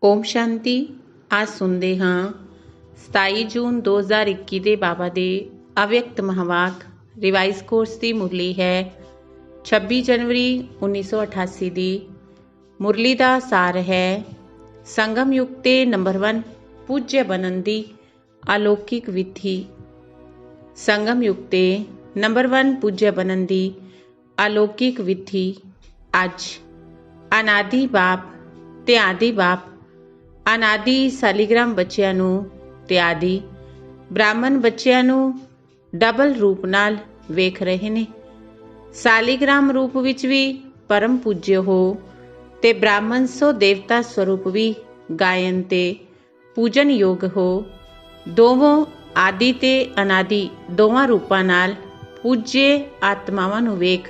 ਓਮ ਸ਼ਾਂਤੀ। ਅੱਜ ਸੁਣਦੇ ਹਾਂ 27 ਜੂਨ 2021 ਦੇ ਬਾਬਾ ਦੇ ਅਵਿਅਕਤ ਮਹਾਵਾਕ। ਰਿਵਾਈਜ਼ ਕੋਰਸ ਦੀ ਮੁਰਲੀ ਹੈ 26 ਜਨਵਰੀ 1988 ਦੀ। ਮੁਰਲੀ ਦਾ ਸਾਰ ਹੈ ਸੰਗਮ ਯੁਗ ਤੇ ਨੰਬਰ 1 ਪੂਜਯ ਬਣਨ ਦੀ ਅਲੌਕਿਕ ਵਿਧੀ। ਸੰਗਮ ਯੁਗ ਤੇ ਨੰਬਰ 1 ਪੂਜਯ ਬਣਨ ਦੀ ਅਲੌਕਿਕ ਵਿਧੀ। ਅੱਜ ਅਨਾਦਿ ਬਾਪ ਤੇ ਆਦਿ ਬਾਪ ਅਨਾਦਿ ਸਾਲੀਗ੍ਰਾਮ ਬੱਚਿਆਂ ਨੂੰ ਤੇ ਆਦਿ ਬ੍ਰਾਹਮਣ ਬੱਚਿਆਂ ਨੂੰ ਡਬਲ ਰੂਪ ਨਾਲ ਵੇਖ ਰਹੇ ਨੇ। ਸਾਲੀਗ੍ਰਾਮ ਰੂਪ ਵਿੱਚ ਵੀ ਪਰਮ ਪੂਜਯ ਹੋ ਤੇ ਬ੍ਰਾਹਮਣ ਸੋ ਦੇਵਤਾ ਸਰੂਪ ਵੀ ਗਾਇਨ ਤੇ ਪੂਜਨ ਯੋਗ ਹੋ। ਦੋਵੋਂ ਆਦਿ ਤੇ ਅਨਾਦਿ ਦੋਵਾਂ ਰੂਪਾਂ ਨਾਲ ਪੂਜਯ ਆਤਮਾਵਾਂ ਨੂੰ ਵੇਖ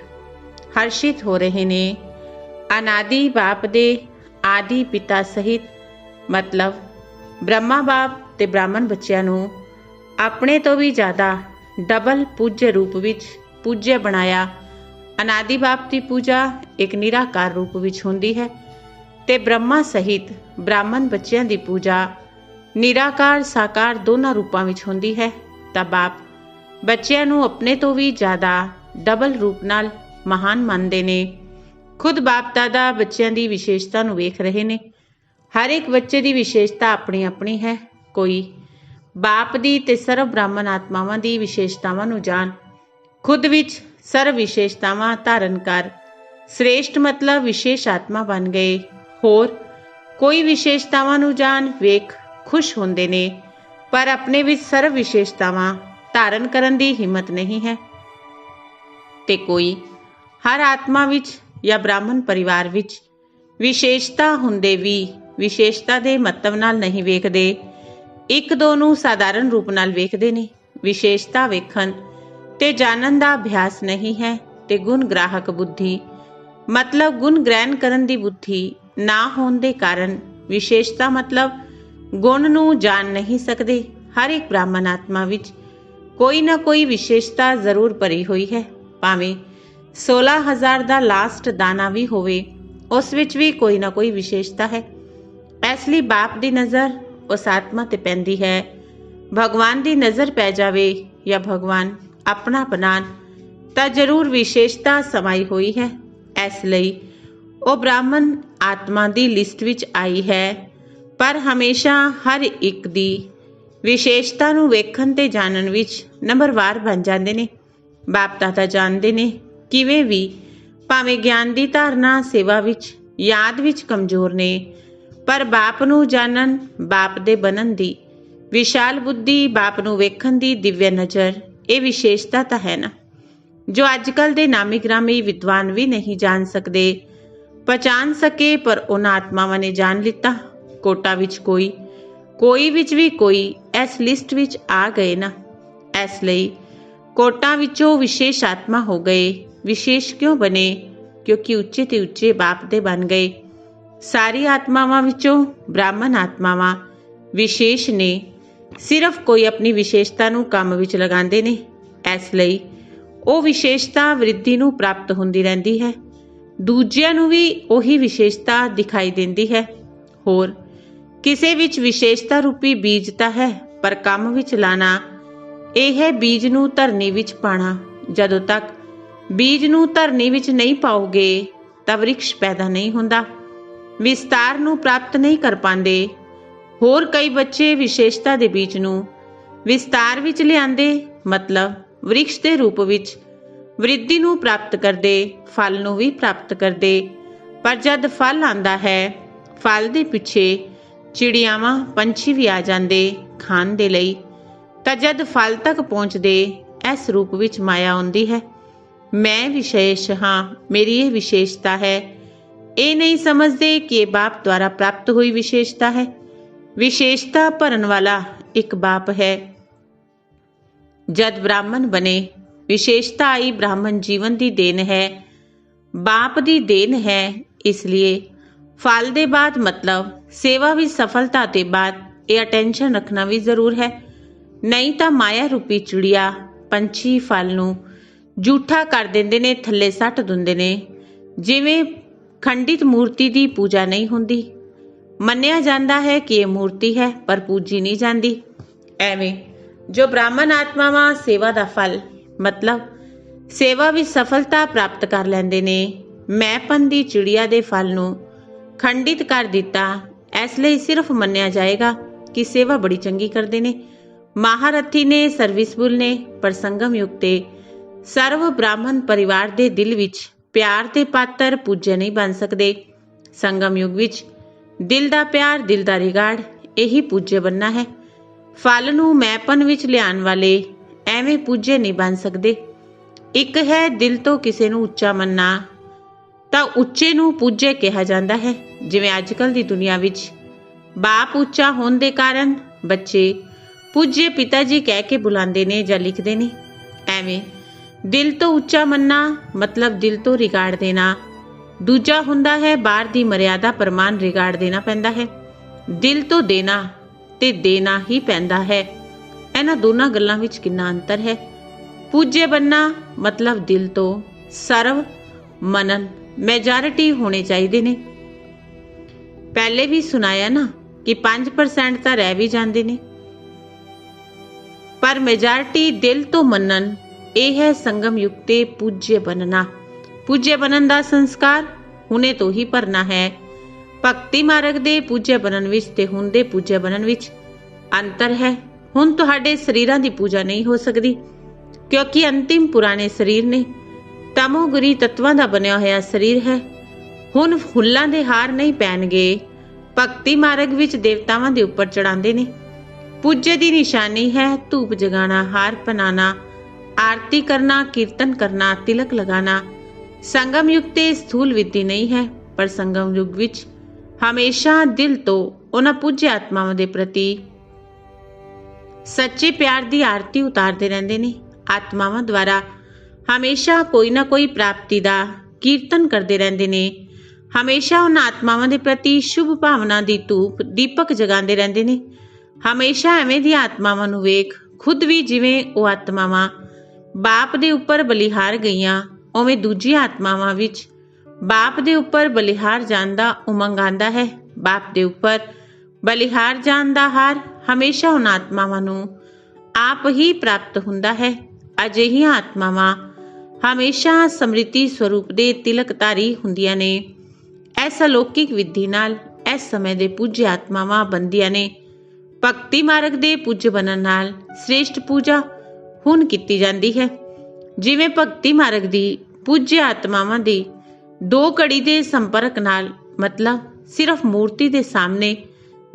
ਹਰਸ਼ਿਤ ਹੋ ਰਹੇ ਨੇ। ਅਨਾਦਿ ਬਾਪ ਦੇ ਆਦਿ ਪਿਤਾ ਸਹਿਤ ਮਤਲਬ ਬ੍ਰਹਮਾ ਬਾਪ ਤੇ ਬ੍ਰਾਹਮਣ ਬੱਚਿਆਂ ਨੂੰ ਆਪਣੇ ਤੋਂ ਵੀ ਜ਼ਿਆਦਾ ਡਬਲ ਪੂਜਯ ਰੂਪ ਵਿੱਚ ਪੂਜਯ ਬਣਾਇਆ। ਅਨਾਦਿ ਬਾਪ ਦੀ ਪੂਜਾ ਇੱਕ ਨਿਰਾਕਾਰ ਰੂਪ ਵਿੱਚ ਹੁੰਦੀ ਹੈ ਤੇ ਬ੍ਰਹਮਾ ਸਹਿਤ ਬ੍ਰਾਹਮਣ ਬੱਚਿਆਂ ਦੀ ਪੂਜਾ ਨਿਰਾਕਾਰ ਸਾਕਾਰ ਦੋਨਾਂ ਰੂਪਾਂ ਵਿੱਚ ਹੁੰਦੀ ਹੈ। ਤਾਂ ਬਾਪ ਬੱਚਿਆਂ ਨੂੰ ਆਪਣੇ ਤੋਂ ਵੀ ਜ਼ਿਆਦਾ ਡਬਲ ਰੂਪ ਨਾਲ ਮਹਾਨ ਮੰਨਦੇ ਨੇ। ਖੁਦ ਬਾਪ ਦਾਦਾ ਬੱਚਿਆਂ ਦੀ ਵਿਸ਼ੇਸ਼ਤਾ ਨੂੰ ਵੇਖ ਰਹੇ ਨੇ। ਹਰ ਇੱਕ ਬੱਚੇ ਦੀ ਵਿਸ਼ੇਸ਼ਤਾ ਆਪਣੀ ਆਪਣੀ ਹੈ। ਕੋਈ ਬਾਪ ਦੀ ਤੇ ਸਰਵ ਬ੍ਰਾਹਮਣ ਆਤਮਾਵਾਂ ਦੀ ਵਿਸ਼ੇਸ਼ਤਾਵਾਂ ਨੂੰ ਜਾਣ, ਖੁਦ ਵਿੱਚ ਸਰਵ ਵਿਸ਼ੇਸ਼ਤਾਵਾਂ ਧਾਰਨ ਕਰ ਸ੍ਰੇਸ਼ਟ ਮਤਲਬ ਵਿਸ਼ੇਸ਼ ਆਤਮਾ ਬਣ ਗਏ। ਹੋਰ ਕੋਈ ਵਿਸ਼ੇਸ਼ਤਾਵਾਂ ਨੂੰ ਜਾਣ ਵੇਖ ਖੁਸ਼ ਹੁੰਦੇ ਨੇ, ਪਰ ਆਪਣੇ ਵਿੱਚ ਸਰਵ ਵਿਸ਼ੇਸ਼ਤਾਵਾਂ ਧਾਰਨ ਕਰਨ ਦੀ ਹਿੰਮਤ ਨਹੀਂ ਹੈ। ਤੇ ਕੋਈ ਹਰ ਆਤਮਾ ਵਿੱਚ ਜਾਂ ਬ੍ਰਾਹਮਣ ਪਰਿਵਾਰ ਵਿੱਚ ਵਿਸ਼ੇਸ਼ਤਾ ਹੁੰਦੇ ਵੀ ਵਿਸ਼ੇਸ਼ਤਾ ਦੇ ਮਹੱਤਵ ਨਾਲ ਨਹੀਂ ਵੇਖਦੇ। ਇੱਕ ਦੋ ਨੂੰ ਸਾਧਾਰਨ ਰੂਪ ਨਾਲ ਵੇਖਦੇ ਨੇ। ਵਿਸ਼ੇਸ਼ਤਾ ਵੇਖਣ ਤੇ ਜਾਣਨ ਦਾ ਅਭਿਆਸ ਨਹੀਂ ਹੈ ਤੇ ਗੁਣ ਗ੍ਰਾਹਕ ਬੁੱਧੀ ਮਤਲਬ ਗੁਣ ਗ੍ਰਹਿਣ ਕਰਨ ਦੀ ਬੁੱਧੀ ਨਾ ਹੋਣ ਦੇ ਕਾਰਨ ਵਿਸ਼ੇਸ਼ਤਾ ਮਤਲਬ ਗੁਣ ਨੂੰ ਜਾਣ ਨਹੀਂ ਸਕਦੇ। ਹਰ ਇੱਕ ਬ੍ਰਾਹਮਣ ਆਤਮਾ ਵਿੱਚ ਕੋਈ ਨਾ ਕੋਈ ਵਿਸ਼ੇਸ਼ਤਾ ਜ਼ਰੂਰ ਭਰੀ ਹੋਈ ਹੈ। ਭਾਵੇਂ 16,000 ਦਾ ਲਾਸਟ ਦਾਣਾ ਵੀ ਹੋਵੇ, ਉਸ ਵਿੱਚ ਵੀ ਕੋਈ ਨਾ ਕੋਈ ਵਿਸ਼ੇਸ਼ਤਾ ਹੈ। ਇਸ ਲਈ ਬਾਪ ਦੀ ਨਜ਼ਰ ਉਸ ਆਤਮਾ ਤੇ ਪੈਂਦੀ ਹੈ। ਭਗਵਾਨ ਦੀ ਨਜ਼ਰ ਪੈ ਜਾਵੇ ਜਾਂ ਭਗਵਾਨ ਆਪਣਾ ਬਣਾਉਣ ਤਾਂ ਜ਼ਰੂਰ ਵਿਸ਼ੇਸ਼ਤਾ ਸਮਾਈ ਹੋਈ ਹੈ। ਇਸ ਲਈ ਉਹ ਬ੍ਰਾਹਮਣ ਆਤਮਾ ਦੀ ਲਿਸਟ ਵਿੱਚ ਆਈ ਹੈ, ਪਰ ਹਮੇਸ਼ਾ ਹਰ ਇੱਕ ਦੀ ਵਿਸ਼ੇਸ਼ਤਾ ਨੂੰ ਵੇਖਣ ਤੇ ਜਾਣਨ ਵਿੱਚ ਨੰਬਰਵਾਰ ਬਣ ਜਾਂਦੇ ਨੇ। ਬਾਪ ਦਾਦਾ ਜਾਣਦੇ ਨੇ ਕਿਵੇਂ ਵੀ ਭਾਵੇਂ ਗਿਆਨ ਦੀ ਧਾਰਨਾ ਸੇਵਾ ਵਿੱਚ ਯਾਦ ਵਿੱਚ ਕਮਜ਼ੋਰ ਨੇ, ਪਰ ਬਾਪ ਨੂੰ ਜਾਣਨ ਬਾਪ ਦੇ ਬਣਨ ਦੀ ਵਿਸ਼ਾਲ ਬੁੱਧੀ ਬਾਪ ਨੂੰ ਵੇਖਣ ਦੀ ਦਿਵਯ ਨਜ਼ਰ ਇਹ ਵਿਸ਼ੇਸ਼ਤਾ ਤਾਂ ਹੈ ਨਾ, ਜੋ ਅੱਜ ਕੱਲ੍ਹ ਦੇ ਨਾਮੀ ਗ੍ਰਾਮੀ ਵਿਦਵਾਨ ਵੀ ਨਹੀਂ ਜਾਣ ਸਕਦੇ ਪਛਾਣ ਸਕੇ, ਪਰ ਉਹਨਾਂ ਆਤਮਾਵਾਂ ਨੇ ਜਾਣ ਲਿੱਤਾ। ਕੋਟਾ ਵਿੱਚ ਕੋਈ ਵਿੱਚ ਵੀ ਕੋਈ ਇਸ ਲਿਸਟ ਵਿੱਚ ਆ ਗਏ ਨਾ। ਇਸ ਲਈ ਕੋਟਾ ਵਿੱਚੋਂ ਵਿਸ਼ੇਸ਼ ਆਤਮਾ ਹੋ ਗਏ। ਵਿਸ਼ੇਸ਼ ਕਿਉਂ ਬਣੇ? ਕਿਉਂਕਿ ਉੱਚੇ ਤੇ ਉੱਚੇ ਬਾਪ ਦੇ ਬਣ ਗਏ। ਸਾਰੀ ਆਤਮਾਵਾਂ ਵਿੱਚੋਂ ਬ੍ਰਾਹਮਣ ਆਤਮਾਵਾਂ ਵਿਸ਼ੇਸ਼ ਨੇ। ਸਿਰਫ ਕੋਈ ਆਪਣੀ ਵਿਸ਼ੇਸ਼ਤਾ ਨੂੰ ਕੰਮ ਵਿੱਚ ਲਗਾਉਂਦੇ ਨੇ। ਇਸ ਲਈ ਉਹ ਵਿਸ਼ੇਸ਼ਤਾ ਵ੍ਰਿੱਧੀ ਨੂੰ ਪ੍ਰਾਪਤ ਹੁੰਦੀ ਰਹਿੰਦੀ ਹੈ। ਦੂਜਿਆਂ ਨੂੰ ਵੀ ਉਹੀ ਵਿਸ਼ੇਸ਼ਤਾ ਦਿਖਾਈ ਦਿੰਦੀ ਹੈ। ਹੋਰ ਕਿਸੇ ਵਿੱਚ ਵਿਸ਼ੇਸ਼ਤਾ ਰੂਪੀ ਬੀਜ ਤਾਂ ਹੈ, ਪਰ ਕੰਮ ਵਿੱਚ ਲਾਣਾ ਇਹ ਹੈ ਬੀਜ ਨੂੰ ਧਰਨੀ ਵਿੱਚ ਪਾਣਾ। ਜਦੋਂ ਤੱਕ ਬੀਜ ਨੂੰ ਧਰਨੀ ਵਿੱਚ ਨਹੀਂ ਪਾਓਗੇ ਤਾਂ ਵ੍ਰਿਕਸ਼ ਪੈਦਾ ਨਹੀਂ ਹੁੰਦਾ, ਵਿਸਤਾਰ ਨੂੰ ਪ੍ਰਾਪਤ ਨਹੀਂ ਕਰ ਪਾਉਂਦੇ। ਹੋਰ ਕਈ ਬੱਚੇ ਵਿਸ਼ੇਸ਼ਤਾ ਦੇ ਬੀਜ ਨੂੰ ਵਿਸਤਾਰ ਵਿੱਚ ਲਿਆਂਦੇ, ਮਤਲਬ ਵ੍ਰਿਕਸ਼ ਦੇ ਰੂਪ ਵਿੱਚ ਵ੍ਰਿੱਧੀ ਨੂੰ ਪ੍ਰਾਪਤ ਕਰਦੇ, ਫਲ ਨੂੰ ਵੀ ਪ੍ਰਾਪਤ ਕਰਦੇ। ਪਰ ਜਦ ਫਲ ਆਉਂਦਾ ਹੈ, ਫਲ ਦੇ ਪਿੱਛੇ ਚਿੜੀਆਵਾਂ ਪੰਛੀ ਵੀ ਆ ਜਾਂਦੇ ਖਾਣ ਦੇ ਲਈ। ਤਾਂ ਜਦ ਫਲ ਤੱਕ ਪਹੁੰਚਦੇ ਇਸ ਰੂਪ ਵਿੱਚ ਮਾਇਆ ਆਉਂਦੀ ਹੈ। ਮੈਂ ਵਿਸ਼ੇਸ਼ ਹਾਂ, ਮੇਰੀ ਇਹ ਵਿਸ਼ੇਸ਼ਤਾ ਹੈ। ਇਹ ਨਹੀਂ ਸਮਝਦੇ ਕਿ ਇਹ ਬਾਪ ਦੁਆਰਾ ਪ੍ਰਾਪਤ ਹੋਈ ਵਿਸ਼ੇਸ਼ਤਾ ਹੈ। ਵਿਸ਼ੇਸ਼ਤਾ ਭਰਨ ਵਾਲਾ ਇੱਕ ਬਾਪ ਹੈ। ਜਦ ਬ੍ਰਾਹਮਣ ਬਣੇ ਵਿਸ਼ੇਸ਼ਤਾ ਆਈ। ਬ੍ਰਾਹਮਣ ਜੀਵਨ ਦੀ ਦੇਣ ਹੈ, ਬਾਪ ਦੀ ਦੇਣ ਹੈ। ਇਸ ਲਈ ਫਲ ਦੇ ਬਾਅਦ ਮਤਲਬ ਸੇਵਾ ਵਿੱਚ ਸਫਲਤਾ ਦੇ ਬਾਅਦ ਇਹ ਅਟੈਂਸ਼ਨ ਰੱਖਣਾ ਵੀ ਜ਼ਰੂਰ ਹੈ। ਨਹੀਂ ਤਾਂ ਮਾਇਆ ਰੂਪੀ ਚਿੜੀਆ ਪੰਛੀ ਫਲ ਨੂੰ ਝੂਠਾ ਕਰ ਦਿੰਦੇ ਨੇ, ਥੱਲੇ ਸੱਟ ਦਿੰਦੇ ਨੇ। ਜਿਵੇਂ ਖੰਡਿਤ ਮੂਰਤੀ ਦੀ ਪੂਜਾ ਨਹੀਂ ਹੁੰਦੀ, ਮੰਨਿਆ ਜਾਂਦਾ ਹੈ ਕਿ ਇਹ ਮੂਰਤੀ ਹੈ, ਪਰ ਪੂਜੀ ਨਹੀਂ ਜਾਂਦੀ। ਐਵੇਂ ਜੋ ਬ੍ਰਾਹਮਣ ਆਤਮਾਵਾਂ ਸੇਵਾ ਦਾ ਫਲ ਮਤਲਬ ਸੇਵਾ ਵਿੱਚ ਸਫਲਤਾ ਪ੍ਰਾਪਤ ਕਰ ਲੈਂਦੇ ਨੇ, ਮੈਂਪਨ ਦੀ ਚਿੜੀਆ ਦੇ ਫਲ ਨੂੰ ਖੰਡਿਤ ਕਰ ਦਿੱਤਾ। ਇਸ ਲਈ ਸਿਰਫ ਮੰਨਿਆ ਜਾਏਗਾ ਕਿ ਸੇਵਾ ਬੜੀ ਚੰਗੀ ਕਰਦੇ ਨੇ, ਮਹਾਰਥੀ ਨੇ, ਸਰਵਿਸਫੁਲ ਨੇ, ਪਰ ਸੰਗਮ ਯੁਗ ਤੇ ਸਰਵ ਬ੍ਰਾਹਮਣ ਪਰਿਵਾਰ ਦੇ ਦਿਲ ਵਿੱਚ ਪਿਆਰ ਦੇ ਪਾਤਰ ਪੂਜੇ ਨਹੀਂ ਬਣ ਸਕਦੇ। ਸੰਗਮ ਯੁਗ ਵਿੱਚ ਦਿਲ ਦਾ ਪਿਆਰ, ਦਿਲ ਦਾ ਰਿਗਾਰਡ, ਇਹੀ ਪੂਜੇ ਬਣਨਾ ਹੈ। ਫਲ ਨੂੰ ਮੈਂਪਨ ਵਿੱਚ ਲਿਆਉਣ ਵਾਲੇ ਐਵੇਂ ਪੂਜੇ ਨਹੀਂ ਬਣ ਸਕਦੇ। ਇੱਕ ਹੈ ਦਿਲ ਤੋਂ ਕਿਸੇ ਨੂੰ ਉੱਚਾ ਮੰਨਣਾ, ਤਾਂ ਉੱਚੇ ਨੂੰ ਪੂਜੇ ਕਿਹਾ ਜਾਂਦਾ ਹੈ। ਜਿਵੇਂ ਅੱਜ ਕੱਲ੍ਹ ਦੀ ਦੁਨੀਆ ਵਿੱਚ ਬਾਪ ਉੱਚਾ ਹੋਣ ਦੇ ਕਾਰਨ ਬੱਚੇ ਪੂਜੇ ਪਿਤਾ ਜੀ ਕਹਿ ਕੇ ਬੁਲਾਉਂਦੇ ਨੇ ਜਾਂ ਲਿਖਦੇ ਨੇ। ਐਵੇਂ ਦਿਲ ਤੋਂ ਉੱਚਾ ਮੰਨਣਾ ਮਤਲਬ ਦਿਲ ਤੋਂ ਰਿਗਾਰਡ ਦੇਣਾ। ਦੂਜਾ ਹੁੰਦਾ ਹੈ ਬਾਹਰ ਦੀ ਮਰਿਆਦਾ ਪ੍ਰਮਾਣ ਰਿਗਾਰਡ ਦੇਣਾ ਪੈਂਦਾ ਹੈ। ਦਿਲ ਤੋਂ ਦੇਣਾ ਤੇ ਦੇਣਾ ਹੀ ਪੈਂਦਾ ਹੈ। ਇਹਨਾਂ ਦੋਨਾਂ ਗੱਲਾਂ ਵਿੱਚ ਕਿੰਨਾ ਅੰਤਰ ਹੈ। ਪੂਜੇ ਬਣਨਾ ਮਤਲਬ ਦਿਲ ਤੋਂ ਸਰਵ ਮਨਨ ਮੈਜੋਰਿਟੀ ਹੋਣੇ ਚਾਹੀਦੇ ਨੇ। ਪਹਿਲੇ ਵੀ ਸੁਣਾਇਆ ਨਾ ਕਿ 5% ਤਾਂ ਰਹਿ ਵੀ ਜਾਂਦੇ ਨੇ, ਪਰ ਮੈਜੋਰਿਟੀ ਦਿਲ ਤੋਂ ਮੰਨਣ, ਇਹ ਹੈ ਸੰਗਮ ਯੁਗ ਤੇ ਪੂਜੇ ਬਣਨਾ। ਪੂਜੇ ਬਣਨ ਦਾ ਸੰਸਕਾਰ ਹੁਣੇ ਤੋਂ ਹੀ ਭਰਨਾ ਹੈ। ਭਗਤੀ ਮਾਰਗ ਦੇ ਪੂਜੇ ਬਣਨ ਵਿੱਚ ਤੇ ਹੁਣ ਦੇ ਪੂਜੇ ਬਣਨ ਵਿੱਚ ਅੰਤਰ ਹੈ। ਹੁਣ ਤੁਹਾਡੇ ਸਰੀਰਾਂ ਦੀ ਪੂਜਾ ਨਹੀਂ ਹੋ ਸਕਦੀ, ਕਿਉਂਕਿ ਅੰਤਿਮ ਪੁਰਾਣੇ ਸਰੀਰ ਨੇ, ਤਮੋਗੁਰੀ ਤੱਤਵਾਂ ਦਾ ਬਣਿਆ ਹੋਇਆ ਸਰੀਰ ਹੈ। ਹੁਣ ਫੁੱਲਾਂ ਦੇ ਹਾਰ ਨਹੀਂ ਪੈਣਗੇ। ਭਗਤੀ ਮਾਰਗ ਵਿੱਚ ਦੇਵਤਾਵਾਂ ਦੇ ਉੱਪਰ ਚੜਾਉਂਦੇ ਨੇ। ਪੂਜੇ ਦੀ ਨਿਸ਼ਾਨੀ ਹੈ ਧੂਪ ਜਗਾਣਾ, ਹਾਰ ਪਹਿਨਾਣਾ, ਆਰਤੀ ਕਰਨਾ, ਕੀਰਤਨ ਕਰਨਾ, ਤਿਲਕ ਲਗਾਣਾ। ਸੰਗਮ ਯੁਗ ਤੇ ਸਥੂਲ ਵਿਧੀ ਨਹੀਂ ਹੈ, ਪਰ ਸੰਗਮ ਯੁਗ ਵਿੱਚ ਹਮੇਸ਼ਾ ਦਿਲ ਤੋਂ ਉਹਨਾਂ ਪੂਜੇ ਆਤਮਾਵਾਂ ਦੇ ਪ੍ਰਤੀ ਸੱਚੇ ਪਿਆਰ ਦੀ ਆਰਤੀ ਉਤਾਰਦੇ ਰਹਿੰਦੇ ਨੇ। ਆਤਮਾਵਾਂ ਦੁਆਰਾ ਹਮੇਸ਼ਾ ਕੋਈ ਨਾ ਕੋਈ ਪ੍ਰਾਪਤੀ ਦਾ ਕੀਰਤਨ ਕਰਦੇ ਰਹਿੰਦੇ ਨੇ। ਹਮੇਸ਼ਾ ਉਹਨਾਂ ਆਤਮਾਵਾਂ ਦੇ ਪ੍ਰਤੀ ਸ਼ੁਭ ਭਾਵਨਾ ਦੀ ਧੂਪ ਦੀਪਕ ਜਗਾਉਂਦੇ ਰਹਿੰਦੇ ਨੇ। ਹਮੇਸ਼ਾ ਐਵੇਂ ਦੀਆਂ ਆਤਮਾਵਾਂ ਨੂੰ ਵੇਖ ਖੁਦ ਵੀ ਜਿਵੇਂ ਉਹ ਆਤਮਾਵਾਂ ਬਾਪ ਦੇ ਉੱਪਰ ਬਲਿਹਾਰ ਗਈਆਂ, ਉਵੇਂ ਦੂਜੀਆਂ ਆਤਮਾਵਾਂ ਵਿੱਚ ਬਾਪ ਦੇ ਉੱਪਰ ਬਲਿਹਾਰ ਜਾਣ ਦਾ ਉਮੰਗ ਆਉਂਦਾ ਹੈ। ਬਾਪ ਦੇ ਉੱਪਰ ਬਲਿਹਾਰ ਜਾਣ ਦਾ ਹਾਰ ਹਮੇਸ਼ਾ ਉਹਨਾਂ ਆਤਮਾਵਾਂ ਨੂੰ ਆਪ ਹੀ ਪ੍ਰਾਪਤ ਹੁੰਦਾ ਹੈ। ਅਜਿਹੀਆਂ ਆਤਮਾਵਾਂ ਹਮੇਸ਼ਾ ਸਮ੍ਰਿਤੀ ਸਰੂਪ ਦੇ ਤਿਲਕਧਾਰੀ ਹੁੰਦੀਆਂ ਨੇ। ਇਸ ਅਲੌਕਿਕ ਵਿਧੀ ਨਾਲ ਇਸ ਸਮੇਂ ਦੇ ਪੂਜੇ ਆਤਮਾਵਾਂ ਬਣਦੀਆਂ ਨੇ। ਭਗਤੀ ਮਾਰਗ ਦੇ ਪੂਜੇ ਬਣਨ ਨਾਲ ਸ੍ਰੇਸ਼ਟ ਪੂਜਾ ਹੁਣ ਕੀਤੀ ਜਾਂਦੀ ਹੈ। ਜਿਵੇਂ ਭਗਤੀ ਮਾਰਗ ਦੀ ਪੂਜੇ ਆਤਮਾਵਾਂ ਦੀ 2 ਘੜੀ ਦੇ ਸੰਪਰਕ ਨਾਲ ਮਤਲਬ ਸਿਰਫ ਮੂਰਤੀ ਦੇ ਸਾਹਮਣੇ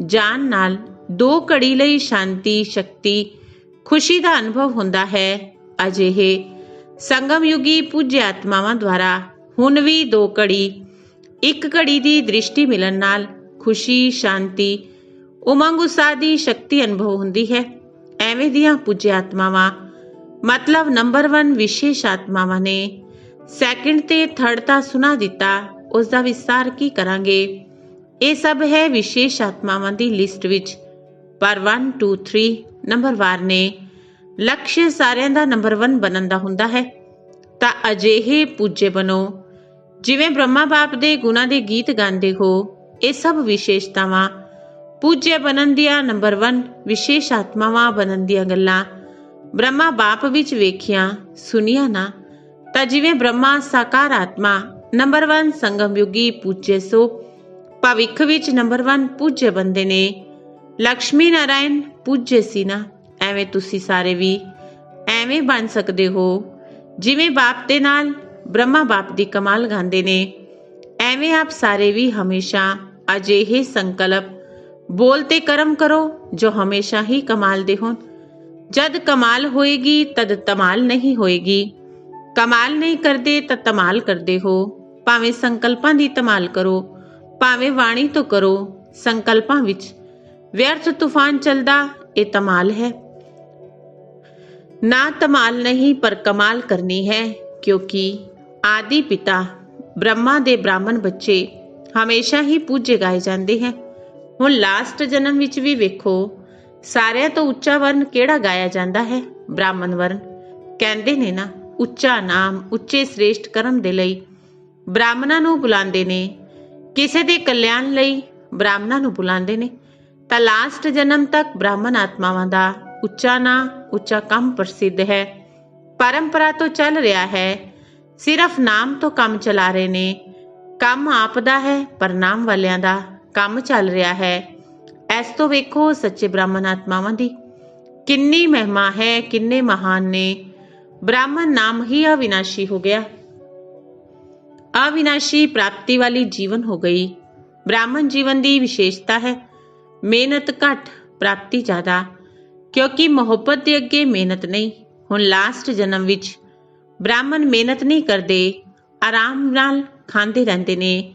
ਜਾਣ ਨਾਲ 2 ਘੜੀ ਲਈ ਸ਼ਾਂਤੀ, ਸ਼ਕਤੀ, ਖੁਸ਼ੀ ਦਾ ਅਨੁਭਵ ਹੁੰਦਾ ਹੈ। ਅਜਿਹੇ ਸੰਗਮ ਯੁਗੀ ਪੂਜੇ ਆਤਮਾਵਾਂ ਦੁਆਰਾ ਹੁਣ ਵੀ 2 ਘੜੀ, 1 ਘੜੀ ਦੀ ਦ੍ਰਿਸ਼ਟੀ ਮਿਲਣ ਨਾਲ ਖੁਸ਼ੀ, ਸ਼ਾਂਤੀ, ਉਮੰਗ, ਉਤਸ਼ਾਹ ਦੀ ਸ਼ਕਤੀ ਅਨੁਭਵ ਹੁੰਦੀ ਹੈ। ਐਵੇਂ ਦੀਆਂ ਪੂਜੇ ਆਤਮਾਵਾਂ ਮਤਲਬ ਨੰਬਰ 1 ਵਿਸ਼ੇਸ਼ ਆਤਮਾਵਾਂ ਨੇ। ਸੈਕਿੰਡ ਤੇ ਥਰਡ ਤਾਂ ਸੁਣਾ ਦਿੱਤਾ, ਉਸ ਦਾ ਵਿਸਤਾਰ ਕੀ ਕਰਾਂਗੇ। ਇਹ ਸਭ ਹੈ ਵਿਸ਼ੇਸ਼ ਆਤਮਾਵਾਂ ਦੀ ਲਿਸਟ ਵਿੱਚ, ਪਰ 1 2 3 ਨੰਬਰਵਾਰ ਨੇ। ਲਕਸ਼ ਸਾਰਿਆਂ ਦਾ ਨੰਬਰ 1 ਬਣਨ ਦਾ ਹੁੰਦਾ ਹੈ। ਤਾਂ ਅਜਿਹੇ ਪੂਜੇ ਬਣੋ ਜਿਵੇਂ ਬ੍ਰਹਮਾ ਬਾਪ ਦੇ ਗੁਣਾਂ ਦੇ ਗੀਤ ਗਾਉਂਦੇ ਹੋ। ਇਹ ਸਭ ਵਿਸ਼ੇਸ਼ਤਾਵਾਂ ਪੂਜੇ ਬਣਨ ਦੀਆਂ ਨੰਬਰ 1 ਵਿਸ਼ੇਸ਼ ਆਤਮਾਵਾਂ ਬਣਨ ਦੀਆਂ ਗੱਲਾਂ ਬ੍ਰਹਮਾ ਬਾਪ ਵਿੱਚ ਵੇਖੀਆਂ ਸੁਣੀਆਂ ਨਾ। ਤਾਂ ਜਿਵੇਂ ਬ੍ਰਹਮਾ ਸਾਕਾਰ ਆਤਮਾ ਨੰਬਰ 1 ਸੰਗਮ ਯੁਗੀ ਪੂਜੇ ਸੋ ਭਵਿੱਖ ਵਿੱਚ ਨੰਬਰ 1 ਪੂਜੇ ਬੰਦੇ ਨੇ। ਲਕਸ਼ਮੀ ਨਾਰਾਇਣ ਪੂਜੇ ਸੀ ਨਾ, ਐਵੇਂ ਤੁਸੀਂ ਸਾਰੇ ਵੀ ਐਵੇਂ ਬਣ ਸਕਦੇ ਹੋ। ਜਿਵੇਂ ਬਾਪ ਦੇ ਨਾਲ ਬ੍ਰਹਮਾ ਬਾਪ ਦੀ ਕਮਾਲ ਗਾਉਂਦੇ ਨੇ, ਐਵੇਂ ਆਪ ਸਾਰੇ ਵੀ ਹਮੇਸ਼ਾ ਅਜਿਹੇ ਸੰਕਲਪ ਬੋਲ ਤੇ ਕਰਮ ਕਰੋ ਜੋ ਹਮੇਸ਼ਾ ਹੀ ਕਮਾਲ ਦੇ ਹੋਣ। ਜਦ ਕਮਾਲ ਹੋਏਗੀ ਤਦ ਧਮਾਲ ਨਹੀਂ ਹੋਏਗੀ। ਕਮਾਲ ਨਹੀਂ ਕਰਦੇ ਤਾਂ ਧਮਾਲ ਕਰਦੇ ਹੋ। ਭਾਵੇਂ ਸੰਕਲਪਾਂ ਦੀ ਧਮਾਲ ਕਰੋ, ਭਾਵੇਂ ਬਾਣੀ ਤੋਂ ਕਰੋ, ਸੰਕਲਪਾਂ ਵਿੱਚ ਵਿਅਰਥ ਤੂਫਾਨ ਚੱਲਦਾ, ਇਹ ਧਮਾਲ ਹੈ। ਨਾ ਧਮਾਲ ਨਹੀਂ ਪਰ ਕਮਾਲ ਕਰਨੀ ਹੈ, ਕਿਉਂਕਿ ਆਦਿ ਪਿਤਾ ਬ੍ਰਹਮਾ ਦੇ ਬ੍ਰਾਹਮਣ ਬੱਚੇ ਹਮੇਸ਼ਾ ਹੀ ਪੂਜੇ ਗਾਏ ਜਾਂਦੇ ਹੈ। ਹੁਣ ਲਾਸਟ ਜਨਮ ਵਿੱਚ ਵੀ ਵੇਖੋ, ਸਾਰਿਆਂ ਤੋਂ ਉੱਚਾ ਵਰਨ ਕਿਹੜਾ ਗਾਇਆ ਜਾਂਦਾ ਹੈ? ਬ੍ਰਾਹਮਣ ਵਰਨ। ਕਹਿੰਦੇ ਨੇ ਨਾ, ਉੱਚਾ ਨਾਮ ਉੱਚੇ ਸ੍ਰੇਸ਼ਟ ਕਰਮ ਦੇ ਲਈ ਬ੍ਰਾਹਮਣਾਂ ਨੂੰ ਬੁਲਾਉਂਦੇ ਨੇ। ਕਿਸੇ ਦੇ ਕਲਿਆਣ ਲਈ ਬ੍ਰਾਹਮਣਾਂ ਨੂੰ ਬੁਲਾਉਂਦੇ ਨੇ ਤਾਂ ਲਾਸਟ ਜਨਮ ਤੱਕ ਬ੍ਰਾਹਮਣ ਆਤਮਾਵਾਂ ਦਾ ਉੱਚਾ ਨਾਂ ਉੱਚਾ ਕੰਮ ਪ੍ਰਸਿੱਧ ਹੈ, ਪਰੰਪਰਾ ਤੋਂ ਚੱਲ ਰਿਹਾ ਹੈ। ਸਿਰਫ ਨਾਮ ਤੋਂ ਕੰਮ ਚਲਾ ਰਹੇ ਨੇ। ਕੰਮ ਆਪ ਦਾ ਹੈ ਪਰ ਨਾਮ ਵਾਲਿਆਂ ਦਾ ਕੰਮ ਚੱਲ ਰਿਹਾ ਹੈ। ਇਸ ਤੋਂ ਵੇਖੋ ਸੱਚੇ ਬ੍ਰਾਹਮਣ ਆਤਮਾਵਾਂ ਦੀ ਕਿੰਨੀ ਮਹਿਮਾ ਹੈ, ਕਿੰਨੇ ਮਹਾਨ ਨੇ। ਬ੍ਰਾਹਮਣ ਨਾਮ ਹੀ ਅਵਿਨਾਸ਼ੀ ਹੋ ਗਿਆ, ਅਵਿਨਾਸ਼ੀ ਪ੍ਰਾਪਤੀ ਵਾਲੀ ਜੀਵਨ ਹੋ ਗਈ। ਬ੍ਰਾਹਮਣ ਜੀਵਨ ਦੀ ਵਿਸ਼ੇਸ਼ਤਾ ਹੈ ਮਿਹਨਤ ਘੱਟ ਪ੍ਰਾਪਤੀ ਜ਼ਿਆਦਾ, ਕਿਉਂਕਿ ਮੁਹੱਬਤ ਦੇ ਅੱਗੇ ਮਿਹਨਤ ਨਹੀਂ। ਹੁਣ ਲਾਸਟ ਜਨਮ ਵਿੱਚ ਬ੍ਰਾਹਮਣ ਮਿਹਨਤ ਨਹੀਂ ਕਰਦੇ, ਆਰਾਮ ਨਾਲ ਖਾਂਦੇ ਰਹਿੰਦੇ ਨੇ।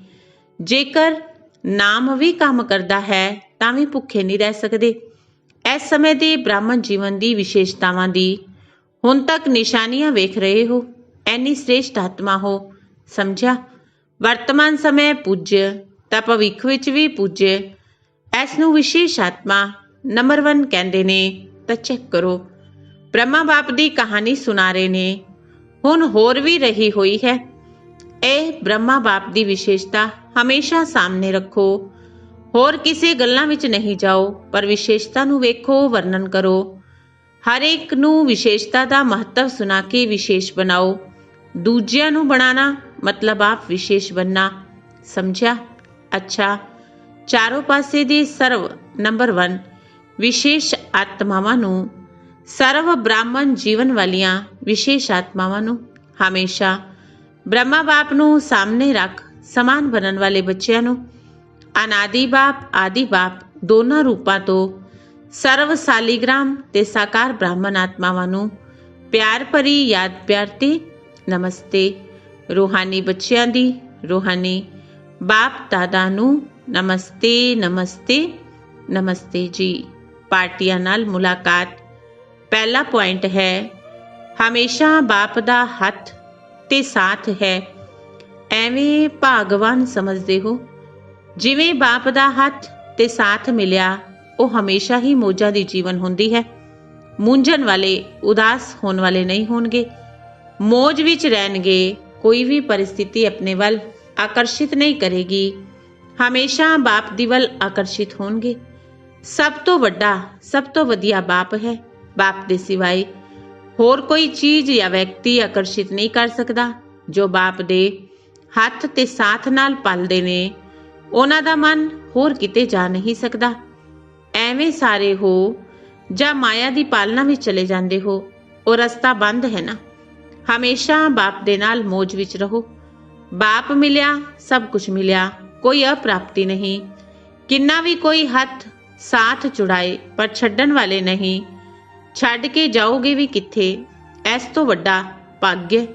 ਜੇਕਰ ਨਾਮ ਵੀ ਕੰਮ ਕਰਦਾ ਹੈ ਤਾਂ ਵੀ ਭੁੱਖੇ ਨਹੀਂ ਰਹਿ ਸਕਦੇ। ਇਸ ਸਮੇਂ ਦੇ ਬ੍ਰਾਹਮਣ ਜੀਵਨ ਦੀ ਵਿਸ਼ੇਸ਼ਤਾਵਾਂ ਦੀ ਹੁਣ ਤੱਕ ਨਿਸ਼ਾਨੀਆਂ ਵੇਖ ਰਹੇ ਹੋ। ਐਨੀ ਸ੍ਰੇਸ਼ਟ ਆਤਮਾ ਹੋ, ਸਮਝਿਆ। ਵਰਤਮਾਨ ਸਮੇਂ ਪੂਜਯ ਤਾਂ ਭਵਿੱਖ ਵਿੱਚ ਵੀ ਪੂਜਯ। ਇਸ ਨੂੰ ਵਿਸ਼ੇਸ਼ ਆਤਮਾ ਨੰਬਰ 1 ਕਹਿੰਦੇ ਨੇ। ਤਾਂ ਚੈੱਕ ਕਰੋ, ਬ੍ਰਹਮਾ ਬਾਪ ਦੀ ਕਹਾਣੀ ਸੁਣਾ ਰਹੇ ਨੇ, ਹੁਣ ਹੋਰ ਵੀ ਰਹੀ ਹੋਈ ਹੈ। ਇਹ ਬ੍ਰਹਮਾ ਬਾਪ ਦੀ ਵਿਸ਼ੇਸ਼ਤਾ ਹਮੇਸ਼ਾ ਸਾਹਮਣੇ ਰੱਖੋ। ਹੋਰ ਕਿਸੇ ਗੱਲਾਂ ਵਿੱਚ ਨਹੀਂ ਜਾਓ, ਪਰ ਵਿਸ਼ੇਸ਼ਤਾ ਨੂੰ ਵੇਖੋ, ਵਰਣਨ ਕਰੋ। ਹਰ ਇੱਕ ਨੂੰ ਵਿਸ਼ੇਸ਼ਤਾ ਦਾ ਮਹੱਤਵ ਸੁਣਾ ਕੇ ਵਿਸ਼ੇਸ਼ ਬਣਾਓ। ਦੂਜਿਆਂ ਨੂੰ ਬਣਾਉਣਾ ਮਤਲਬ ਆਪ ਵਿਸ਼ੇਸ਼ ਬਣਨਾ, ਸਮਝਿਆ। ਅੱਛਾ, ਚਾਰੋਂ ਪਾਸੇ ਦੀ ਸਰਵ ਨੰਬਰ 1 ਵਿਸ਼ੇਸ਼ ਆਤਮਾਵਾਂ ਨੂੰ, ਸਰਵ ਬ੍ਰਾਹਮਣ ਜੀਵਨ ਵਾਲੀਆਂ ਵਿਸ਼ੇਸ਼ ਆਤਮਾਵਾਂ ਨੂੰ ਹਮੇਸ਼ਾ ਬ੍ਰਹਮਾ ਬਾਪ ਨੂੰ ਸਾਹਮਣੇ ਰੱਖ ਸਮਾਨ ਬਣਨ ਵਾਲੇ ਬੱਚਿਆਂ ਨੂੰ ਅਨਾਦਿ ਬਾਪ ਆਦਿ ਬਾਪ ਦੋਨਾਂ ਰੂਪਾਂ ਤੋਂ ਸਰਵ ਸਾਲੀਗ੍ਰਾਮ ਤੇ ਸਾਕਾਰ ਬ੍ਰਾਹਮਣ ਆਤਮਾਵਾਂ ਨੂੰ ਪਿਆਰ ਭਰੀ ਯਾਦ ਪਿਆਰ ਤੇ ਨਮਸਤੇ। ਰੂਹਾਨੀ ਬੱਚਿਆਂ ਦੀ ਰੂਹਾਨੀ ਬਾਪ ਦਾਦਾ ਨੂੰ ਨਮਸਤੇ ਨਮਸਤੇ ਨਮਸਤੇ ਜੀ। ਪਾਰਟੀਆਂ ਨਾਲ ਮੁਲਾਕਾਤ। ਪਹਿਲਾ ਪੁਆਇੰਟ ਹੈ ਹਮੇਸ਼ਾ ਬਾਪ ਦਾ ਹੱਥ ਤੇ ਸਾਥ ਹੈ। ਐਵੇਂ ਭਾਗਵਾਨ ਸਮਝਦੇ ਹੋ। ਜਿਵੇਂ ਬਾਪ ਦਾ ਹੱਥ ਤੇ ਸਾਥ ਮਿਲਿਆ ਉਹ ਹਮੇਸ਼ਾ ਹੀ ਮੌਜਾਂ ਦੀ ਜੀਵਨ ਹੁੰਦੀ ਹੈ। ਮੂੰਝਣ ਵਾਲੇ ਉਦਾਸ ਹੋਣ ਵਾਲੇ ਨਹੀਂ ਹੋਣਗੇ, ਮੌਜ ਵਿੱਚ ਰਹਿਣਗੇ। ਕੋਈ ਵੀ ਪਰਿਸਥਿਤੀ ਆਪਣੇ ਵੱਲ ਆਕਰਸ਼ਿਤ ਨਹੀਂ ਕਰੇਗੀ, ਹਮੇਸ਼ਾ ਬਾਪ ਦੀ ਵੱਲ ਆਕਰਸ਼ਿਤ ਹੋਣਗੇ। ਸਭ ਤੋਂ ਵੱਡਾ ਸਭ ਤੋਂ ਵਧੀਆ ਬਾਪ ਹੈ। ਬਾਪ ਦੇ ਸਿਵਾਏ ਹੋਰ ਕੋਈ ਚੀਜ਼ ਜਾਂ ਵਿਅਕਤੀ ਆਕਰਸ਼ਿਤ ਨਹੀਂ ਕਰ ਸਕਦਾ। ਜੋ ਬਾਪ ਦੇ ਹੱਥ ਤੇ ਸਾਥ ਨਾਲ ਪਲਦੇ ਨੇ ਉਹਨਾਂ ਦਾ ਮਨ ਹੋਰ ਕਿਤੇ ਜਾ ਨਹੀਂ ਸਕਦਾ। ਐਵੇਂ ਸਾਰੇ ਹੋ ਜਾਂ ਮਾਇਆ ਦੀ ਪਾਲਣਾ ਵਿੱਚ ਚਲੇ ਜਾਂਦੇ ਹੋ, ਉਹ ਰਸਤਾ ਬੰਦ ਹੈ ਨਾ। ਹਮੇਸ਼ਾ ਬਾਪ ਦੇ ਨਾਲ ਮੌਜ ਵਿੱਚ ਰਹੋ। ਬਾਪ ਮਿਲਿਆ ਸਭ ਕੁਝ ਮਿਲਿਆ, ਕੋਈ ਅਪ੍ਰਾਪਤੀ ਨਹੀਂ। ਕਿੰਨਾ ਵੀ ਕੋਈ ਹੱਥ ਸਾਥ ਚੁੜਾਏ ਪਰ ਛੱਡਣ ਵਾਲੇ ਨਹੀਂ। ਛੱਡ ਕੇ ਜਾਓਗੇ ਵੀ ਕਿੱਥੇ। ਇਸ ਤੋਂ ਵੱਡਾ ਭਾਗਯ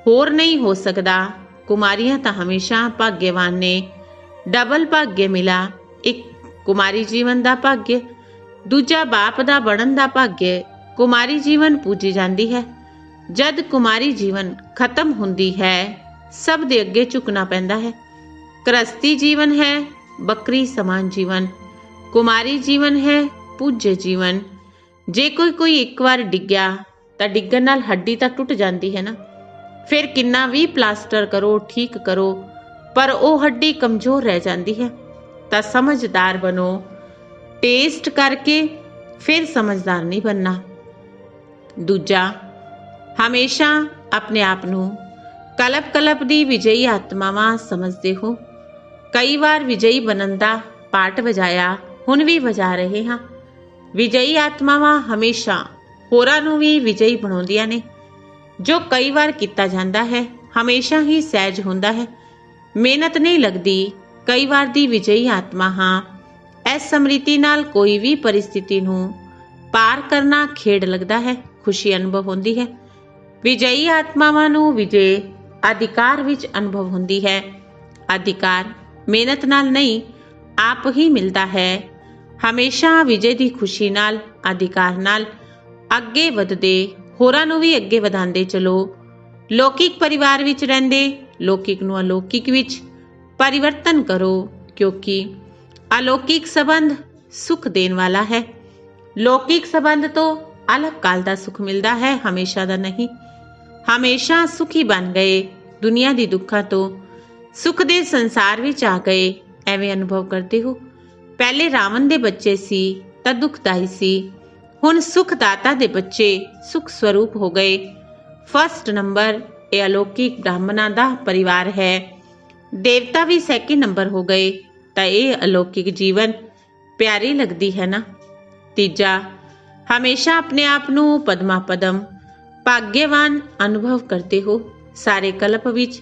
ਹੋਰ ਨਹੀਂ ਹੋ ਸਕਦਾ। ਕੁਮਾਰੀਆਂ ਤਾਂ ਹਮੇਸ਼ਾ ਭਾਗਯਵਾਨ ਨੇ। ਡਬਲ ਭਾਗਯ ਮਿਲਾ, ਇੱਕ ਕੁਮਾਰੀ ਜੀਵਨ ਦਾ ਭਾਗਯ, ਦੂਜਾ ਬਾਪ ਦਾ ਬਣਨ ਦਾ ਭਾਗਯ। ਕੁਮਾਰੀ ਜੀਵਨ ਪੂਜੀ ਜਾਂਦੀ ਹੈ। ਜਦ ਕੁਮਾਰੀ ਜੀਵਨ ਖਤਮ ਹੁੰਦੀ ਹੈ ਸਭ ਦੇ ਅੱਗੇ ਝੁਕਣਾ ਪੈਂਦਾ ਹੈ। ਗ੍ਰਸਤੀ ਜੀਵਨ ਹੈ ਬੱਕਰੀ ਸਮਾਨ ਜੀਵਨ, ਕੁਮਾਰੀ ਜੀਵਨ ਹੈ ਪੂਜਯ ਜੀਵਨ। ਜੇ ਕੋਈ ਇੱਕ ਵਾਰ ਡਿੱਗਿਆ ਤਾਂ ਡਿੱਗਣ ਨਾਲ ਹੱਡੀ ਤਾਂ ਟੁੱਟ ਜਾਂਦੀ ਹੈ ਨਾ। ਫਿਰ ਕਿੰਨਾ ਵੀ ਪਲਾਸਟਰ ਕਰੋ ਠੀਕ ਕਰੋ ਪਰ ਉਹ ਹੱਡੀ ਕਮਜ਼ੋਰ ਰਹਿ ਜਾਂਦੀ ਹੈ। ਤਾਂ ਸਮਝਦਾਰ ਬਣੋ, ਟੇਸਟ ਕਰਕੇ ਫਿਰ ਸਮਝਦਾਰ ਨਹੀਂ ਬਣਨਾ। ਦੂਜਾ, ਹਮੇਸ਼ਾ ਆਪਣੇ ਆਪ ਨੂੰ ਕਲਪ ਦੀ ਵਿਜਈ ਆਤਮਾਵਾਂ ਸਮਝਦੇ ਹੋ। ਕਈ ਵਾਰ ਵਿਜਈ ਬਣਨ ਦਾ ਪਾਠ ਵਜਾਇਆ, ਹੁਣ ਵੀ ਵਜਾ ਰਹੇ ਹਾਂ। ਵਿਜਈ ਆਤਮਾਵਾਂ ਹਮੇਸ਼ਾ ਹੋਰਾਂ ਨੂੰ ਵੀ ਵਿਜਈ ਬਣਾਉਂਦੀਆਂ ਨੇ। ਜੋ ਕਈ ਵਾਰ ਕੀਤਾ ਜਾਂਦਾ ਹੈ ਹਮੇਸ਼ਾ ਹੀ ਸਹਿਜ ਹੁੰਦਾ ਹੈ, ਮਿਹਨਤ ਨਹੀਂ ਲੱਗਦੀ। ਕਈ ਵਾਰ ਦੀ ਵਿਜਈ ਆਤਮਾ ਹਾਂ। ਇਸ ਸਮ੍ਰਿਤੀ ਨਾਲ ਕੋਈ ਵੀ ਪਰਿਸਥਿਤੀ ਨੂੰ ਪਾਰ ਕਰਨਾ ਖੇਡ ਲੱਗਦਾ ਹੈ, ਖੁਸ਼ੀ ਅਨੁਭਵ ਹੁੰਦੀ ਹੈ। ਵਿਜਈ ਆਤਮਾਵਾਂ ਨੂੰ ਵਿਜੇ ਅਧਿਕਾਰ ਵਿੱਚ ਅਨੁਭਵ ਹੁੰਦੀ ਹੈ। ਅਧਿਕਾਰ ਮਿਹਨਤ ਨਾਲ ਨਹੀਂ ਆਪ ਹੀ ਮਿਲਦਾ ਹੈ। ਹਮੇਸ਼ਾ ਵਿਜੇ ਦੀ ਖੁਸ਼ੀ ਨਾਲ ਅਧਿਕਾਰ ਨਾਲ ਅੱਗੇ ਵਧਦੇ, ਹੋਰਾਂ ਨੂੰ ਵੀ ਅੱਗੇ ਵਧਾਉਂਦੇ ਚਲੋ। ਲੌਕਿਕ ਪਰਿਵਾਰ ਵਿੱਚ ਰਹਿੰਦੇ ਲੌਕਿਕ ਨੂੰ ਅਲੌਕਿਕ ਵਿੱਚ ਪਰਿਵਰਤਨ ਕਰੋ, ਕਿਉਂਕਿ ਅਲੌਕਿਕ ਸੰਬੰਧ ਸੁਖ ਦੇਣ ਵਾਲਾ ਹੈ। ਲੌਕਿਕ ਸੰਬੰਧ ਤੋਂ ਅਲੱਗ ਕਾਲ ਦਾ ਸੁਖ ਮਿਲਦਾ ਹੈ, ਹਮੇਸ਼ਾ ਦਾ ਨਹੀਂ। ਹਮੇਸ਼ਾ ਸੁਖੀ ਬਣ ਗਏ, ਦੁਨੀਆ ਦੀ ਦੁੱਖਾਂ ਤੋਂ ਸੁਖ ਦੇ ਸੰਸਾਰ ਵਿੱਚ ਆ ਗਏ। ਐਵੇਂ ਅਨੁਭਵ ਕਰਦੇ ਹੋ। ਪਹਿਲੇ ਰਾਵਣ ਦੇ ਬੱਚੇ ਸੀ ਤਾਂ ਦੁਖਦਾਈ ਸੀ, ਹੁਣ ਸੁਖਦਾਤਾ ਦੇ ਬੱਚੇ ਸੁਖ ਸਰੂਪ ਹੋ ਗਏ। ਫਸਟ ਨੰਬਰ ਇਹ ਅਲੌਕਿਕ ਬ੍ਰਾਹਮਣਾਂ ਦਾ ਪਰਿਵਾਰ ਹੈ। ਦੇਵਤਾ ਵੀ ਸੈਕਿੰਡ ਨੰਬਰ ਹੋ ਗਏ ਤਾਂ ਇਹ ਅਲੌਕਿਕ ਜੀਵਨ ਪਿਆਰੀ ਲੱਗਦੀ ਹੈ ਨਾ। ਤੀਜਾ, ਹਮੇਸ਼ਾ ਆਪਣੇ ਆਪ ਨੂੰ ਪਦਮਾ ਪਦਮ ਭਾਗਯਵਾਨ ਅਨੁਭਵ ਕਰਦੇ ਹੋ। ਸਾਰੇ ਕਲਪ ਵਿੱਚ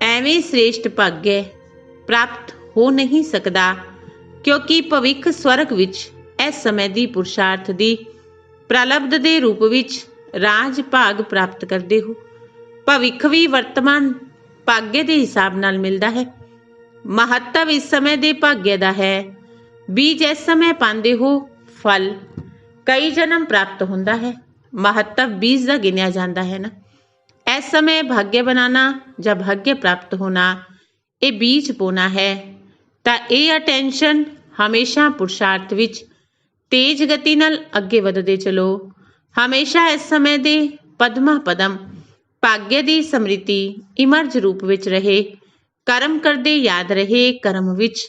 ਐਵੇਂ ਸ੍ਰੇਸ਼ਟ ਭਾਗਯ ਪ੍ਰਾਪਤ ਹੋ ਨਹੀਂ ਸਕਦਾ, ਕਿਉਂਕਿ ਭਵਿੱਖ ਸਵਰਗ ਵਿੱਚ ਇਸ ਸਮੇਂ ਦੀ ਪੁਰਸ਼ਾਰਥ ਦੀ ਪ੍ਰਲਬਧ ਦੇ ਰੂਪ ਵਿੱਚ ਰਾਜ ਭਾਗ ਪ੍ਰਾਪਤ ਕਰਦੇ ਹੋ। ਭਵਿੱਖ ਵੀ ਵਰਤਮਾਨ ਭਾਗਯ ਦੇ ਹਿਸਾਬ ਨਾਲ ਮਿਲਦਾ ਹੈ। ਮਹੱਤਵ ਇਸ ਸਮੇਂ ਦੇ ਭਾਗਯ ਦਾ ਹੈ। ਬੀਜ ਇਸ ਸਮੇਂ ਪਾਉਂਦੇ ਹੋ, ਫਲ ਕਈ ਜਨਮ ਪ੍ਰਾਪਤ ਹੁੰਦਾ ਹੈ। ਮਹੱਤਵ ਬੀਜ ਦਾ ਗਿਣਿਆ ਜਾਂਦਾ ਹੈ ਨਾ। ਇਸ ਸਮੇਂ ਭਾਗਯ ਬਣਾना ਜਾਂ ਭਾਗਯ ਪ੍ਰਾਪਤ ਹੋਣਾ ਇਹ ਬੀਜ ਬੋਣਾ ਹੈ। ਤਾਂ ਇਹ ਅਟੈਂਸ਼ਨ ਹਮੇਸ਼ਾ ਪੁਰਸ਼ਾਰਥ ਵਿੱਚ ਤੇਜ਼ ਗਤੀ ਨਾਲ ਅੱਗੇ ਵਧਦੇ ਚਲੋ। ਹਮੇਸ਼ਾ ਇਸ ਸਮੇਂ ਦੇ ਪਦਮਾ ਪਦਮ ਭਾਗਯ ਦੀ ਸਮ੍ਰਿਤੀ ਇਮਰਜ ਰੂਪ ਵਿੱਚ ਰਹੇ। ਕਰਮ ਕਰਦੇ ਯਾਦ ਰਹੇ, ਕਰਮ ਵਿੱਚ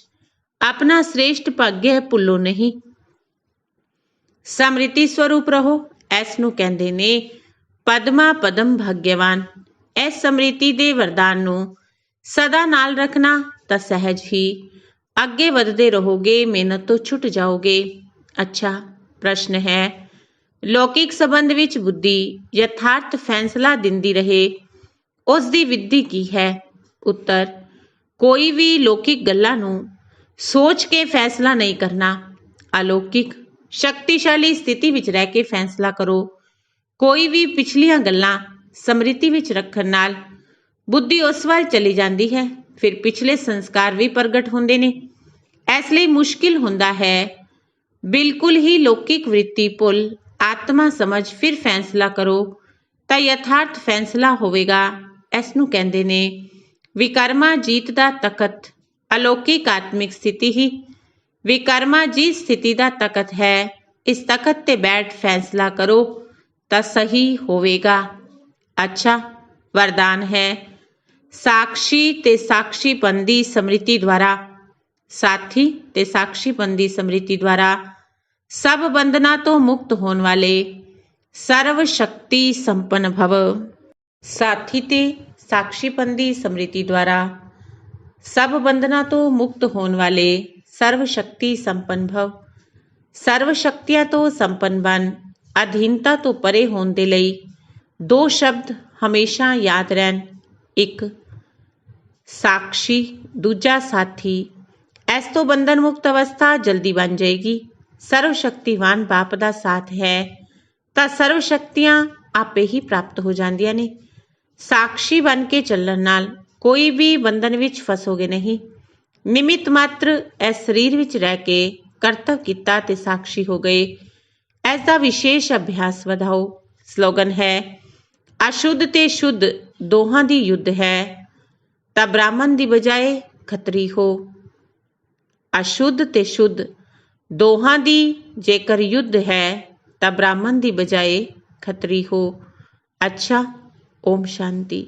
ਆਪਣਾ ਸ੍ਰੇਸ਼ਟ ਭਾਗਯ ਭੁੱਲੋ ਨਹੀਂ। ਸਮ੍ਰਿਤੀ ਸਵਰੂਪ ਰਹੋ, ਇਸ ਨੂੰ ਕਹਿੰਦੇ ਨੇ ਪਦਮਾ ਪਦਮ ਭਾਗਯਵਾਨ। ਇਸ ਸਮ੍ਰਿਤੀ ਦੇ ਵਰਦਾਨ ਨੂੰ ਸਦਾ ਨਾਲ ਰੱਖਣਾ ਤਾਂ ਸਹਿਜ ਹੀ ਅੱਗੇ ਵਧਦੇ ਰਹੋਗੇ, ਮਿਹਨਤ ਤੋਂ ਛੁੱਟ ਜਾਓਗੇ। ਅੱਛਾ, ਪ੍ਰਸ਼ਨ ਹੈ, ਲੌਕਿਕ ਸੰਬੰਧ ਵਿੱਚ ਬੁੱਧੀ ਯਥਾਰਥ ਫੈਸਲਾ ਦਿੰਦੀ ਰਹੇ, ਉਸ ਦੀ ਵਿਧੀ ਕੀ ਹੈ? ਉੱਤਰ, ਕੋਈ ਵੀ ਲੌਕਿਕ ਗੱਲਾਂ ਨੂੰ ਸੋਚ ਕੇ ਫੈਸਲਾ ਨਹੀਂ ਕਰਨਾ। ਅਲੌਕਿਕ ਸ਼ਕਤੀਸ਼ਾਲੀ ਸਥਿਤੀ ਵਿੱਚ ਰਹਿ ਕੇ ਫੈਸਲਾ ਕਰੋ। ਕੋਈ ਵੀ ਪਿਛਲੀਆਂ ਗੱਲਾਂ ਸਮ੍ਰਿਤੀ ਵਿੱਚ ਰੱਖਣ ਨਾਲ ਬੁੱਧੀ ਉਸ ਵੱਲ ਚਲੀ ਜਾਂਦੀ ਹੈ, ਫਿਰ ਪਿਛਲੇ ਸੰਸਕਾਰ ਵੀ ਪ੍ਰਗਟ ਹੁੰਦੇ ਨੇ। ਇਸ ਲਈ ਮੁਸ਼ਕਿਲ ਹੁੰਦਾ ਹੈ। ਬਿਲਕੁਲ ਹੀ ਲੌਕਿਕ ਵ੍ਰਿੱਤੀ ਭੁੱਲ ਆਤਮਾ ਸਮਝ ਫਿਰ ਫੈਸਲਾ ਕਰੋ ਤਾਂ ਯਥਾਰਥ ਫੈਸਲਾ ਹੋਵੇਗਾ। ਇਸ ਨੂੰ ਕਹਿੰਦੇ ਨੇ ਵਿਕਰਮਾ ਜੀਤ ਦਾ ਤਖਤ। ਅਲੌਕਿਕ ਆਤਮਿਕ ਸਥਿਤੀ ਹੀ ਵਿਕਰਮਾ ਜੀਤ ਸਥਿਤੀ ਦਾ ਤਖਤ ਹੈ। ਇਸ ਤਖਤ ਤੇ ਬੈਠ ਫੈਸਲਾ ਕਰੋ ਤਾਂ ਸਹੀ ਹੋਵੇਗਾ। ਅੱਛਾ, ਵਰਦਾਨ ਹੈ, ਸਾਖੀ ਤੇ ਸਾਖੀਪਨ ਦੀ ਸਮ੍ਰਿਤੀ ਦੁਆਰਾ, ਸਾਥੀ ਤੇ ਸਾਖੀਪਨ ਦੀ ਸਮ੍ਰਿਤੀ ਦੁਆਰਾ ਸਭ ਬੰਧਨਾਂ ਤੋਂ ਮੁਕਤ ਹੋਣ ਵਾਲੇ ਸਰਵ ਸ਼ਕਤੀ ਸੰਪੰਨ ਭਵ। ਸਾਥੀ ਤੇ ਸਾਖੀਪਨ ਦੀ ਸਮ੍ਰਿਤੀ ਦੁਆਰਾ ਸਭ ਬੰਧਨਾਂ ਤੋਂ ਮੁਕਤ ਹੋਣ ਵਾਲੇ ਸਰਵ ਸ਼ਕਤੀ ਸੰਪੰਨ ਭਵ। ਸਰਵ ਸ਼ਕਤੀਆਂ ਤੋਂ ਸੰਪੰਨ ਬਣ ਅਧੀਨਤਾ ਤੋਂ ਪਰੇ ਹੋਣ ਦੇ ਲਈ ਦੋ ਸ਼ਬਦ ਹਮੇਸ਼ਾ ਯਾਦ ਰਹਿਣ, ਇੱਕ ਸਾਖੀ, ਦੂਜਾ ਸਾਥੀ। ਇਸ ਤੋਂ ਬੰਧਨ ਮੁਕਤ ਅਵਸਥਾ ਜਲਦੀ ਬਣ ਜਾਏਗੀ। ਸਰਵ ਸ਼ਕਤੀਵਾਨ ਬਾਪ ਦਾ ਸਾਥ ਹੈ ਤਾਂ ਸਰਵ ਸ਼ਕਤੀਆਂ ਆਪੇ ਹੀ ਪ੍ਰਾਪਤ ਹੋ ਜਾਂਦੀਆਂ ਨੇ। ਸਾਖੀ ਬਣ ਕੇ ਚੱਲਣ ਨਾਲ ਕੋਈ ਵੀ ਬੰਧਨ ਵਿੱਚ ਫਸੋਗੇ ਨਹੀਂ। ਨਿਮਿਤ ਮਾਤਰ ਇਸ ਸਰੀਰ ਵਿੱਚ ਰਹਿ ਕੇ ਕਰਤਵ ਕੀਤਾ ਤੇ ਸਾਖੀ ਹੋ ਗਏ। ਇਸ ਦਾ ਵਿਸ਼ੇਸ਼ ਅਭਿਆਸ ਵਧਾਓ। ਸਲੋਗਨ ਹੈ, ਅਸ਼ੁੱਧ ਤੇ ਸ਼ੁੱਧ ਦੋਹਾਂ ਦੀ ਯੁੱਧ ਹੈ ਤਾਂ ਬ੍ਰਾਹਮਣ ਦੀ ਬਜਾਏ ਖੱਤਰੀ ਹੋ। ਅਸ਼ੁੱਧ ਤੇ ਸ਼ੁੱਧ ਦੋਹਾਂ ਦੀ ਜੇਕਰ ਯੁੱਧ ਹੈ ਤਾਂ ਬ੍ਰਾਹਮਣ ਦੀ ਬਜਾਏ ਖੱਤਰੀ ਹੋ। ਅੱਛਾ, ਓਮ ਸ਼ਾਂਤੀ।